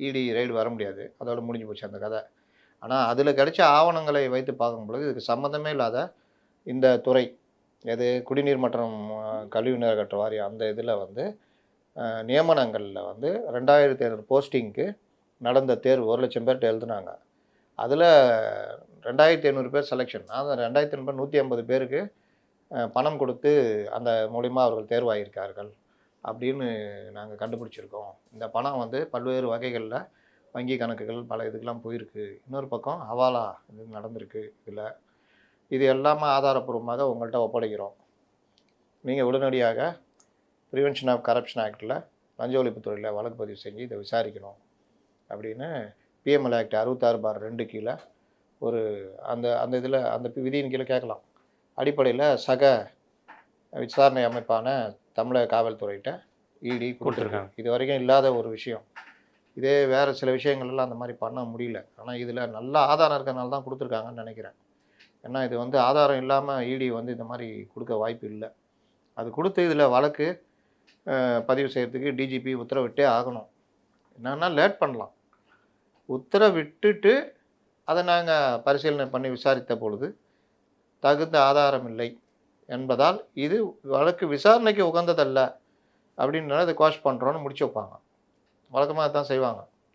இடி ரெய்டு வர முடியாது. அதோட முடிஞ்சு போச்சு அந்த கதை. ஆனா, அதில கிடைச்ச ஆவணங்களை வைத்து பார்க்கும்பொழுது, இதுக்கு சம்மந்தமே இல்லாத இந்த துறை, எது குடிநீர் மற்றும் கழிவுநீர் அகற்ற வாரியம் அந்த இதில வந்து நியமனங்கள்ல வந்து 2500 போஸ்டிங்க்கு நடந்த தேர்வு 1,00,000 பேர்ட்ட எழுதுனாங்க. அதில 2500 பேர் செலக்ஷன். அதான் 2500 பேர் 150 பேருக்கு பணம் கொடுத்து அந்த மூலியமா அவர்கள் தேர்வாகியிருக்கார்கள். அப்படின்னு நாங்க கண்டுபிடிச்சிருக்கோம். இந்த பணம் வந்து பல்வேறு வகைகள்ல வங்கி கணக்குகள் பல இதுக்கெல்லாம் போயிருக்கு. இன்னொரு பக்கம் ஹவாலா இது நடந்திருக்கு இதில. இது எல்லாமே ஆதாரப்பூர்வமாக உங்கள்ட்ட ஒப்படைக்கிறோம். நீங்க உடனடியாக பிரிவென்ஷன் ஆஃப் கரப்ஷன் ஆக்ட்ல லஞ்ச ஒழிப்புத்துறையில வழக்கு பதிவு செஞ்சு இதை விசாரிக்கணும் அப்படின்னு பிஎம்எல் ஆக்ட் 66/2 கீழ ஒரு அந்த அந்த இதில அந்த விதியின் கீழ கேட்கலாம். அடிப்படையில சக விசாரணை அமைப்பான தமிழக காவல்துறையிட்ட இடி கொடுத்துருக்காங்க. இதுவரைக்கும் இல்லாத ஒரு விஷயம். இதே வேறு சில விஷயங்கள்லாம் அந்த மாதிரி பண்ண முடியல. ஆனால் இதில் நல்ல ஆதாரம் இருக்கிறனால தான் கொடுத்துருக்காங்கன்னு நினைக்கிறேன். ஏன்னா இது வந்து ஆதாரம் இல்லாமல் இடி வந்து இந்த மாதிரி கொடுக்க வாய்ப்பு இல்லை. அது கொடுத்து இதில் வழக்கு பதிவு செய்கிறதுக்கு டிஜிபி உத்தரவிட்டே ஆகணும். என்னன்னா லேட் பண்ணலாம். உத்தரவிட்டுட்டு அதை நாங்கள் பரிசீலனை பண்ணி விசாரித்த பொழுது தகுந்த ஆதாரம் இல்லை என்பதால் இது வழக்கு விசாரணைக்கு உகந்ததல்ல அப்படின்றத இதை குவாஷ் பண்ணுறோன்னு முடிச்சு வைப்பாங்க. வழக்கமாக தான் செய்வாங்க.